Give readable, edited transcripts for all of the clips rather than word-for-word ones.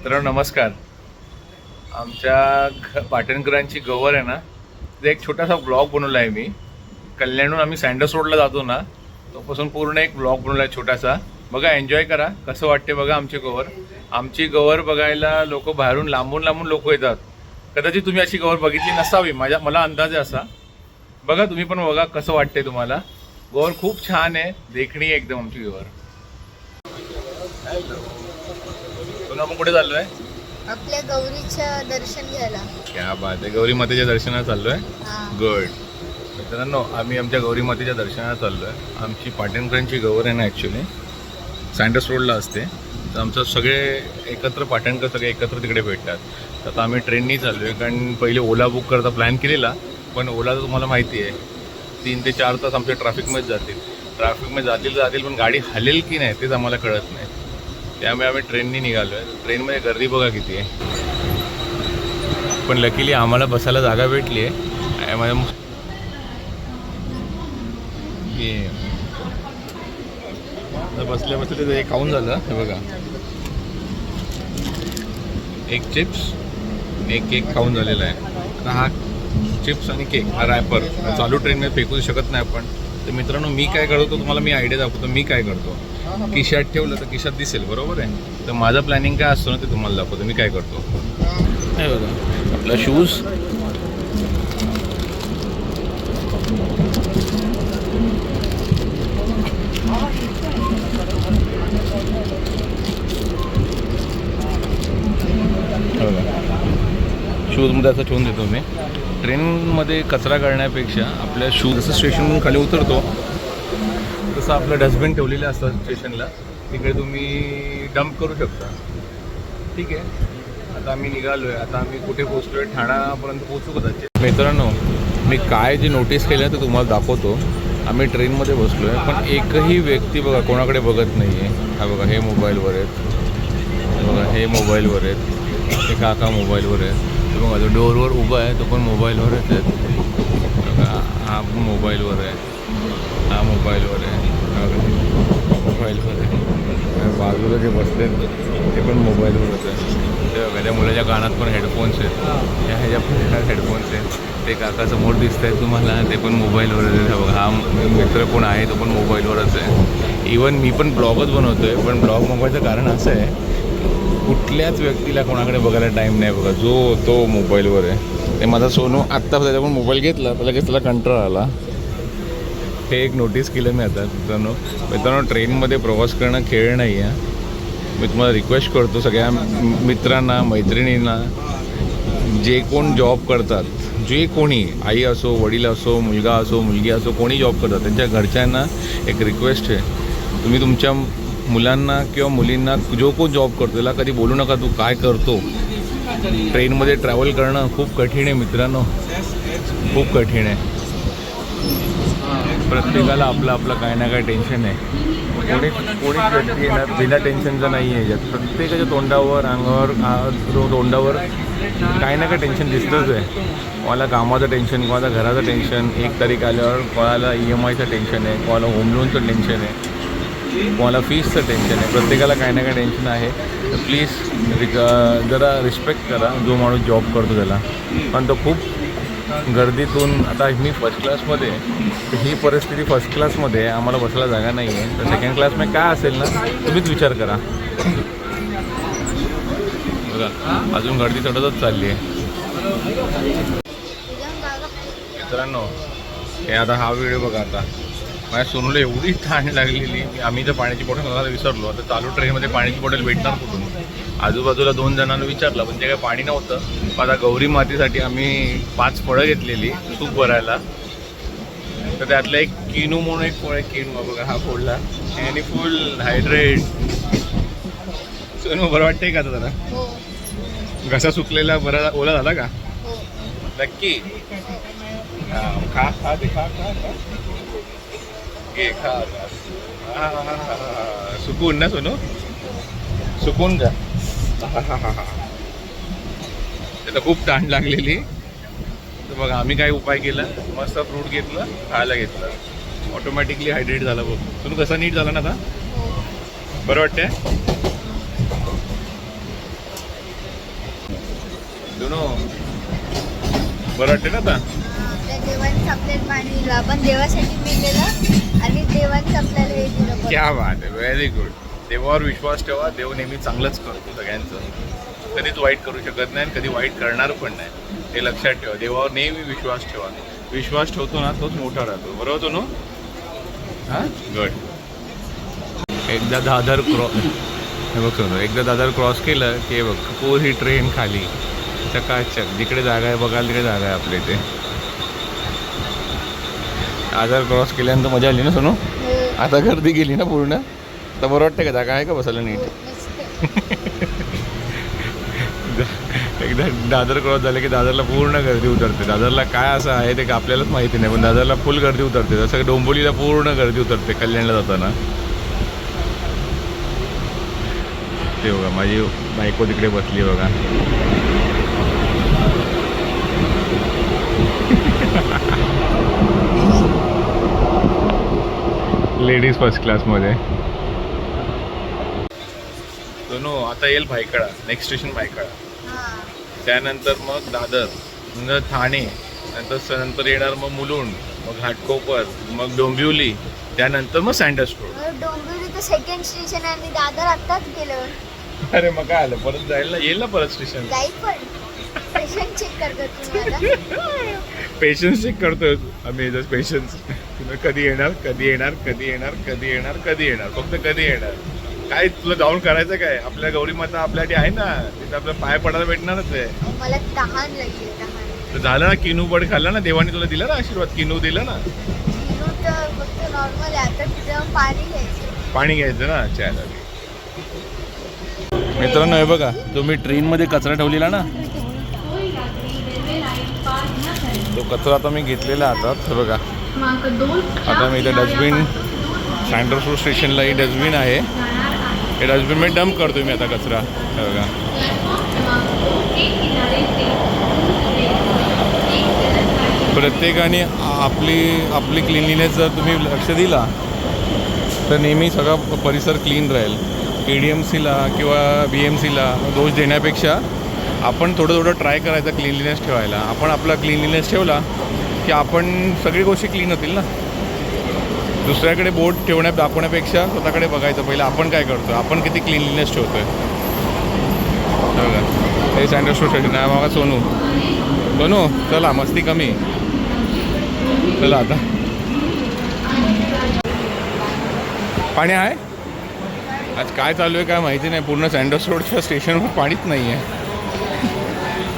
मित्रांनो नमस्कार. आमच्या पाटणकरांची गवर आहे ना, ते एक छोटासा ब्लॉग बनवला आहे मी. कल्याणहून आम्ही सँडस रोडला जातो ना, तोपासून पूर्ण एक ब्लॉग बनवला आहे छोटासा. बघा, एन्जॉय करा. कसं वाटते बघा आमची गवर. आमची गवर बघायला लोक बाहेरून लांबून लांबून लोक येतात. कदाचित तुम्ही अशी गवर बघितली नसावी, मला अंदाज आहे असा. बघा तुम्ही पण बघा कसं वाटते तुम्हाला. गवर खूप छान आहे, देखणी आहे एकदम आमची गवर. आपण कुठे चाललोय? आपल्या गौरीचं दर्शन घ्यायला. क्या बात आहे. गौरी मातेच्या दर्शनाला चाललोय. गुड. मित्रांनो, आम्ही आमच्या गौरी मातेच्या दर्शनाला चाललोय. आमची पाटणकरांची गौर आहे ना, ॲक्च्युली सँडस रोडला असते. तर आमचं सगळे एकत्र पाटणकर सगळे एकत्र तिकडे भेटतात. तर आता आम्ही ट्रेननी चाललो आहे, कारण पहिले ओला बुक करता प्लॅन केलेला, पण ओला तर तुम्हाला माहिती आहे 3 ते 4 तास आमच्या ट्रॅफिकमध्ये जातील. ट्रॅफिकमध्ये जातील पण गाडी हलेल की नाही तेच आम्हाला कळत नाही. त्यामुळे आम्ही ट्रेननी निघालो आहे. ट्रेनमध्ये गर्दी बघा किती आहे. पण लकीली आम्हाला बसायला जागा भेटली आहे. माझ्या बसल्या बसल्या ते खाऊन झालं. हे बघा, एक चिप्स एक केक खाऊन झालेला आहे. आता हा चिप्स आणि केक हा रॅपर चालू ट्रेनमध्ये फेकू शकत नाही आपण. तर मित्रांनो, मी काय करतो तुम्हाला मी आयडिया दाखवतो. मी काय करतो, खिशात ठेवलं तर खिशात दिसेल, बरोबर आहे. तर माझं प्लॅनिंग काय असतं ना ते तुम्हाला दाखवतो मी काय करतो. हे बघा, आपला शूज, शूजमध्ये असं ठेवून देतो मी. ट्रेनमध्ये कचरा करण्यापेक्षा आपल्या शूज जसं स्टेशनवरून खाली उतरतो तसं आपलं डस्टबिन ठेवलेलं असतं स्टेशनला, तिकडे तुम्ही डंप करू शकता. ठीक आहे. आता आम्ही निघालो आहे. आता आम्ही कुठे पोचलो आहे? ठाण्यापर्यंत पोचू कदाचित. मित्रांनो, मी काय जे नोटीस केलं ते तुम्हाला दाखवतो. आम्ही ट्रेनमध्ये बसलो आहे, पण एकही व्यक्ती बघा कोणाकडे बघत नाही आहे. हा बघा, हे मोबाईलवर आहेत. बघा, हे मोबाईलवर आहेत. हे काका मोबाईलवर आहेत. बघा, तो डोअरवर उभा आहे तो पण मोबाईलवरच आहे. बघा, हा मोबाईलवर आहे. हा मोबाईलवर आहे. मोबाईलवर आहे. बाजूला जे बसले ते पण मोबाईलवरच आहे. ते बघा, त्या मुलाच्या कानात पण हेडफोन्स आहेत. ह्याच्या पण हेडफोन्स आहेत. ते काका समोर दिसत आहेत तुम्हाला, ते पण मोबाईलवरच आहे. बघा, हा मित्र कोण आहे तो पण मोबाईलवरच आहे. इवन मी पण ब्लॉगच बनवतो आहे, पण ब्लॉग बनवायचं कारण असं आहे कुठल्याच व्यक्तीला कोणाकडे बघायला टाईम नाही. बघा, जो तो मोबाईलवर आहे. ते माझा सोनू आत्ता त्याचा पण मोबाईल घेतला तर लगेच त्याला कंटाळा आला. हे एक नोटीस केलं मी आता. मित्रांनो, ट्रेनमध्ये प्रवास करणं खेळ नाही आहे. मी तुम्हाला रिक्वेस्ट करतो सगळ्या मित्रांना, मैत्रिणींना, जे कोण जॉब करतात, जे कोणी आई असो, वडील असो, मुलगा असो, मुलगी असो, कोणी जॉब करतात त्यांच्या घरच्यांना एक रिक्वेस्ट आहे, तुम्ही तुमच्या मुलांना किंवा मुलींना जो कोण जॉब करतो त्याला कधी बोलू नका तू काय करतो. ट्रेनमध्ये ट्रॅव्हल करणं खूप कठीण आहे मित्रांनो, खूप कठीण आहे. प्रत्येकाला आपलं आपलं काही ना काही टेन्शन आहे. कोणीच व्यक्ती येणार बिना टेन्शनचं नाही आहे याच्यात. प्रत्येकाच्या तोंडावर, अंगावर, तोंडावर काही ना काही टेन्शन दिसतंच आहे. कोणाला कामाचं टेन्शन, कोणाला घराचं टेन्शन, 1 तारीख आल्यावर कोणाला EMIचं टेन्शन आहे, कोणाला होम लोनचं टेन्शन आहे, कोणाला फीसचं टेन्शन आहे. प्रत्येकाला काही ना काही टेन्शन आहे. तर प्लीज जरा रिस्पेक्ट करा जो माणूस जॉब करतो त्याला. पण तो खूप गर्दीतून, आता मी फर्स्ट क्लासमध्ये, ही परिस्थिती फर्स्ट क्लासमध्ये आम्हाला बसायला जागा नाही आहे, तर सेकंड क्लासमध्ये काय असेल ना तुम्हीच विचार करा. बघा, अजून गर्दी चढतच चालली आहे. मित्रांनो, हे आता हा व्हिडिओ बघा. आता माझ्या सोनूला एवढी तहान लागलेली, आम्ही तर पाण्याची बॉटल मला विसरलो. आता चालू ट्रेनमध्ये पाण्याची बॉटल भेटणार कुठून? आजूबाजूला 2 जणांना विचारलं पण ते काही पाणी नव्हतं. आता गौरी मातेसाठी आम्ही 5 फळं घेतलेली सूप भरायला. तर त्यातलं एक किनू म्हणून एक फळ आहे. किनू बघा, हा फोडला आणि फुल हायड्रेट. सोनू, बरं वाटतंय का आता जरा? घसा सुकलेला बरा ओला झाला का? नक्की. खा खा ते खा खा घे खा. सुकून ना सोनू, सुकून का? त्याला खूप तहान लागलेली. तर बघा आम्ही काय उपाय केला, मस्त फ्रूट घेतलं, खायला घेतलं, ऑटोमॅटिकली हायड्रेट झाला. बघ तुम्ही कसा नीट झाला ना आता, बरं वाटतंय? दोनो बरं वाटते ना आता? आपल्या देवानेच आपल्याला पाणी दिलं, आपण देवासाठी मिळलेलं आणि देवानेच आपल्याला हे दिलं परत. क्या बात आहे, व्हेरी गुड. देवावर विश्वास ठेवा, देव नेहमी चांगलंच करतो सगळ्यांचं. कधीच वाईट करू शकत नाही आणि कधी वाईट करणार पण नाही, हे लक्षात ठेवा. देवावर नेहमी विश्वास ठेवा. विश्वास ठेवतो ना तोच मोठा राहतो. बरोबर तो नो? हां गुड. एकदा दादर हे बघ सोनो, एकदा दादर क्रॉस केलं की बघ पूर्ण ही ट्रेन खाली चकाचक. जिकडे जागा आहे बघाल तिकडे जागा आहे आपल्या इथे. दादर क्रॉस केल्यानंतर मजा आली ना सोनू? हो. आता गर्दी गेली ना पूर्ण. आता बरं वाटतं का? जागा आहे का बसायला नीट? मस्त. एकदा दादर क्रॉस झालं की दादरला पूर्ण गर्दी उतरते. दादरला काय असं आहे ते का आपल्यालाच माहिती नाही, पण दादरला फुल गर्दी उतरते. जसं डोंबिवलीला पूर्ण गर्दी उतरते कल्याणला जाताना. ते बघा माझी बायको तिकडे बसली बघा. लेडीज फर्स्ट क्लासमध्ये. दोनो आता येईल भायखळा, नेक्स्ट स्टेशन भायखळा. हां. त्यानंतर मग दादर, नंतर ठाणे, नंतर येणार मग मुलुंड, मग घाटकोपर, मग डोंबिवली, त्यानंतर मग सँडर्स रोड. डोंबिवली तर सेकंड स्टेशन आणि दादर आत्ताच गेलं. अरे मग काय आलं, परत जायला येईल ना परत स्टेशन. जाईल पण स्टेशन चेक करतो तुम्हाला. पेशन्स चेक करतोय आम्ही. Just patience. तुम्ही कधी येणार, कधी येणार, कधी येणार, कधी येणार, कधी येणार, फक्त कधी येणार. काय तुला जाऊन करायचं काय? आपल्या गौरी माता आपल्यासाठी आहे ना, तिथं आपल्या पाय पडायला भेटणारच आहे. मला तहान लागली, तहान. तर झालं ना, किनू बड खाल्ला ना, देवाने तुला दिला ना आशीर्वाद, किनू दिला ना. किनू तर फक्त नॉर्मल आहे. आता तिथं पाणी घ्यायचं. पाणी घ्यायचं ना चहाला. मित्रांनो हे बघा, तुम्ही ट्रेनमध्ये कचरा ठेवलेला ना, तो कचरा आता मी घेतलेला हातात. हे बघा, आता मी इथं डस्टबिन, सँडर्स रोड स्टेशनलाही डस्टबिन आहे. हे डस्टबिन मी डंप करतो मी आता कचरा. हे बघा, प्रत्येकाने आपली क्लिनलीनेस जर तुम्ही लक्ष दिला तर नेहमी सगळा परिसर क्लीन राहील. ADMCला किंवा BMCला दोष देण्यापेक्षा आपण थोडं ट्राय करायचं क्लीनलीनेस ठेवायला. आपण आपला क्लीनलीनेस ठेवला की आपण सगळी गोष्टी क्लीन होतील ना. दुसऱ्याकडे बोट दाखवण्यापेक्षा स्वतःकडे बघायचं पहिलं आपण काय करतो, आपण किती क्लीनलीनेस ठेवतो आहे. बघा हे सँडर्स रोड स्टेशन आहे. बघा सोनू चला, मस्ती कमी. चला आता पाणी आहे. आज काय चालू आहे काय माहिती नाही. पूर्ण सँडर्स रोडच्या स्टेशनवर पाणीच नाही आहे.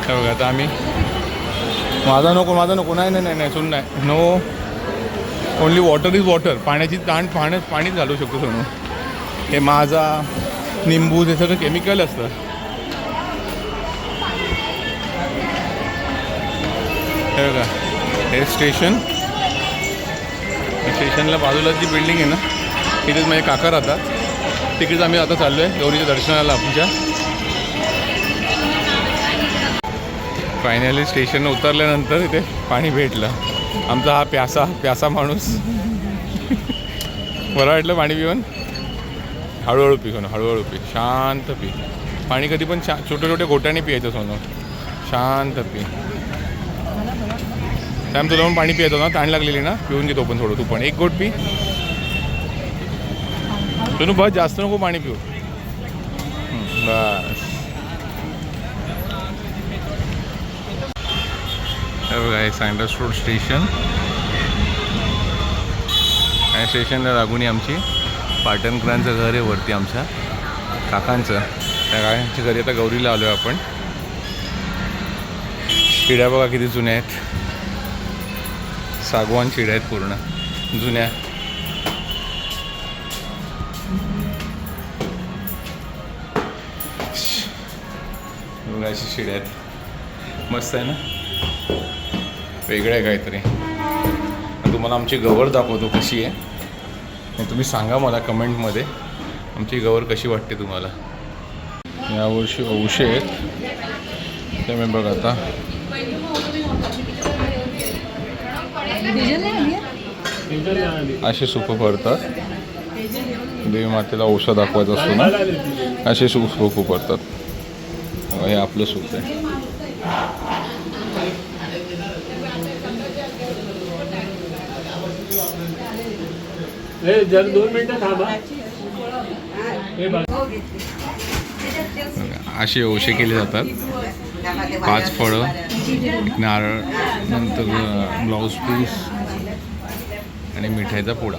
बघा आता आम्ही, माझा नको नाही सुन नाही. No, only water is water. पाण्याची ताण पाणीच घालू शकतो सोनू. हे माझा, निंबू, हे सगळं केमिकल असतं. हे बघा हे स्टेशन. स्टेशनला बाजूला जी बिल्डिंग आहे ना, तिथेच माझे काका राहतात. तिकडेच आम्ही आता चाललो आहे गौरीच्या दर्शनाला आमच्या. फायनली स्टेशन उतरल्यानंतर इथे पाणी भेटलं. आमचा हा प्यासा माणूस. बरं वाटलं पाणी पिऊन. हळूहळू पी सोनं, हळूहळू पी, शांत पी. पाणी कधी पण छोट्या घोट्याने पियायचं सोनं, शांत पी. टाईम तुला पण पाणी पियायचं ना, ताण लागलेली ना, पिऊन घेतो पण थोडं. तू पण एक गोट पी सोनू, बस जास्त नको पाणी पिऊ. बस. हे बघा हे सँडर्स रोड स्टेशन. या स्टेशनला लागून आमची पाटणकरांचं घर आहे वरती, आमच्या काकांचं. त्या काकांच्या घरी आता गौरीला आलो आहे आपण. शिड्या बघा किती जुन्या आहेत. सागवान शिड्या आहेत पूर्ण जुन्या. बघा अशी शिड्या आहेत. मस्त आहे ना, वेगळं आहे काहीतरी. तुम्हाला आमची गवर दाखवतो कशी आहे. आणि तुम्ही सांगा मला कमेंटमध्ये आमची गवर कशी वाटते तुम्हाला. यावर्षी औषध आहेत त्यामुळे बघा आता असे सूप भरतात. देवी मातेला औषध दाखवायचं असतो ना, असे सूप भरतात. हे आपलं सूप आहे. जर 2 मिनिटं थांबा. हे बघ. असे ओशे केले जातात. 5 फळं, नारळ, नंतर ब्लाऊज पीस आणि मिठाईचा पुडा.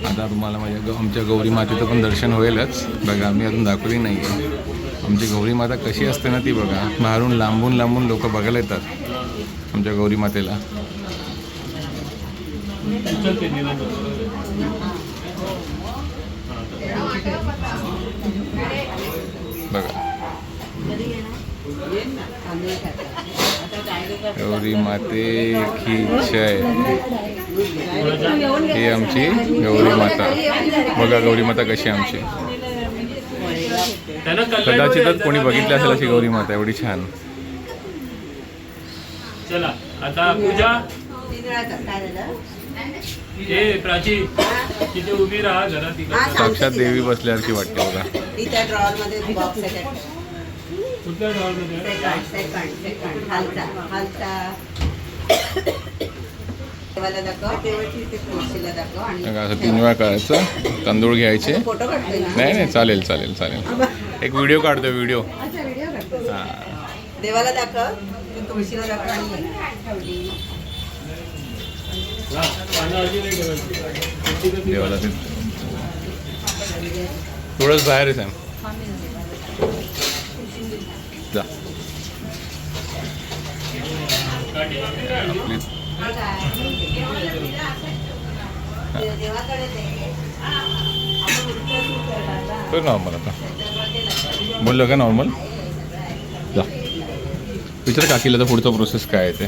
आता तुम्हाला माझ्या आमच्या गौरी मातेचं पण दर्शन होईलच. बघा मी अजून दाखवली नाही आहे. आमची गौरी माता कशी असते ना ती बघा. बाहेरून लांबून लांबून लोक बघायला येतात आमच्या गौरी मातेला. बघा गौरी माते की जय. ही आमची गौरी माता. बघा गौरी माता कशी आमची. कदाचितच कोणी बघितलं असेल अशी गौरी माता एवढी छान. चला आता पूजा. हे प्राची तिथे उभी राहा जरा. तिकडे साक्षात देवी बसल्यासारखी वाटते बघा. त्या ड्रॉवर मध्ये बॉक्स आहे त्यात. कुठल्या ड्रॉवरमध्ये? देवाला दाखव, देवाची ते तुळशीला दाखव आणि बघा असं 3 वेळा करायचं. तांदूळ घ्यायचे. फोटो काढतोय ना. नाही चालेल चालेल चालेल. एक व्हिडिओ काढतो व्हिडिओ. अच्छा व्हिडिओ काढतोय. हां देवाला दाखव, ते तुळशीला दाखव आणि देवाला ते थोडंच बाहेर आहे सॅम. जा आपली देवाकडे कर नॉर्मल. आता बोललो का नॉर्मल. जा विचार काकीला तर पुढचा प्रोसेस काय आहे ते.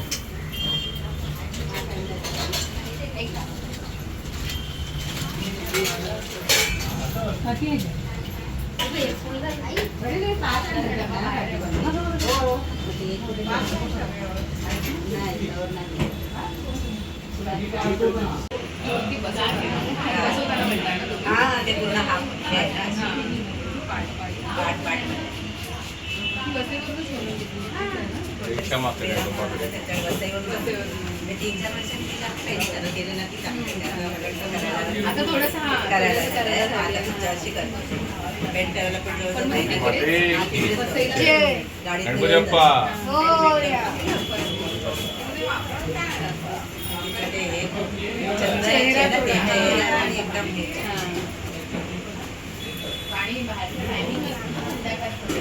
हा ते पूर्ण हाफ गणपती बाप्पा.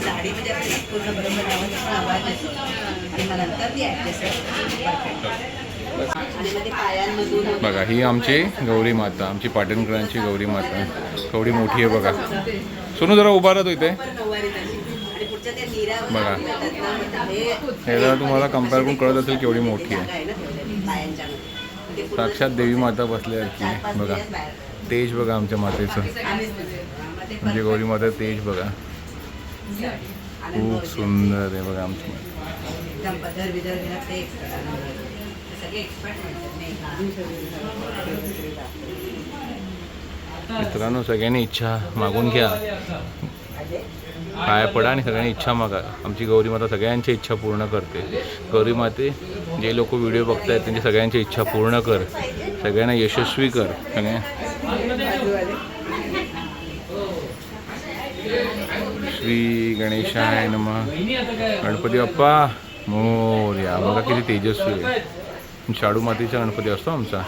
साडी म्हणजे आपली पूर्ण बरोबर आवाज आणि मग नंतर ती ऍडजस्ट आणि मग ते पायांमधून बघा ही आमची गौरी माता. आमची पाटणकरांची गौरी माता. केवढी मोठी आहे बघा. सोनू जरा उभा राहतो इथे. आणि पुढच्या त्या निऱ्यावर बघा हे हे जरा तुम्हाला कम्पेअर करून कळत असेल केवढी मोठी आहे. आहे ना पायांच्या मध्ये साक्षात देवी माता बसल्यासारखी. बघा तेज बघा आमच्या मातेचं. म्हणजे गौरी माता तेज बघा. खूप सुंदर आहे बघा आमची माता. पदर बिदर घेणार ते सगळे एक्सपर्ट मित्रांनो सगळ्यांनी इच्छा मागून घ्या. पाया पडा आणि सगळ्यांनी इच्छा मागा. आमची गौरी माता सगळ्यांची इच्छा पूर्ण करते. गौरी माते जे लोक व्हिडिओ बघतायत त्यांची सगळ्यांची इच्छा पूर्ण कर. सगळ्यांना यशस्वी कर. सगळ्या श्री गणेशाय नमः. गणपती बाप्पा मोरया. बघा किती तेजस्वी आहे. शाडू मातीचा गणपती असतो आमचा.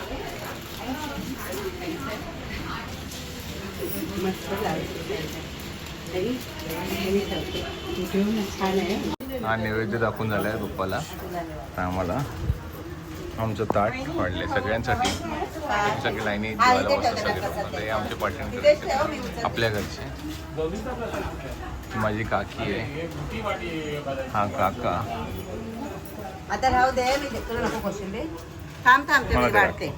हा नैवेद्य दाखवून झाला आहे रुपाला. आम्हाला आमचं ताट वाढले सगळ्यांसाठी. सगळे लाईनी जेवायला बसतात सगळे लोक. हे आमचे पाटणकर आपल्या घरचे. माझी काकी आहे. हा काका. आता राहू दे मी तुला नको क्वेश्चन दे. थांब थांब ते मी वाढते.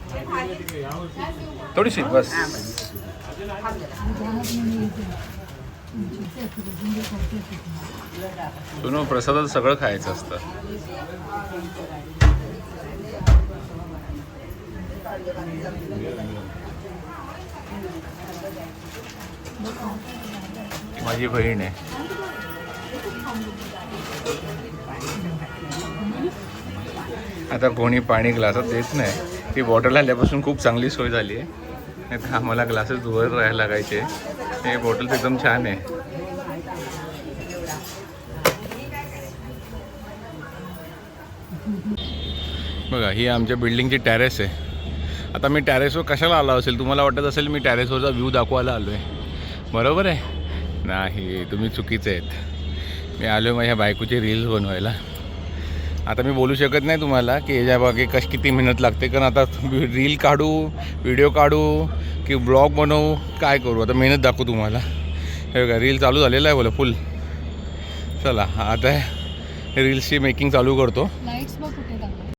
थोडीशी बस. सोनू प्रसादात सगळं खायचं असतं. ती माझी बहीण आहे. आता कोणी पाणी ग्लासात देत नाही. ती बॉटल आल्यापासून खूप चांगली सोय झाली आहे. नाही तर आम्हाला ग्लासेस वर राहायला लागायचे. हे बॉटल एकदम छान आहे. बघा ही आमच्या बिल्डिंगची टॅरेस आहे. आता मी टॅरेसवर कशाला आलो असेल, तुम्हाला वाटत असेल मी टॅरेसवरचा व्ह्यू दाखवायला आलो आहे. बरोबर आहे? नाही, तुम्ही चुकीचे आहेत. मी आलो आहे माझ्या बायकोची रील्स बनवायला. आता मी बोलू शकत नाही तुम्हाला की याच्या बागे किती मेहनत लागते, कारण आता रील काढू, व्हिडिओ काढू की ब्लॉग बनवू, काय करू. आता मेहनत दाखवू तुम्हाला. हे बघा रील चालू झालेला आहे बोला फुल. चला आता रील्सची मेकिंग चालू करतो. लाईट्स बघ कुठे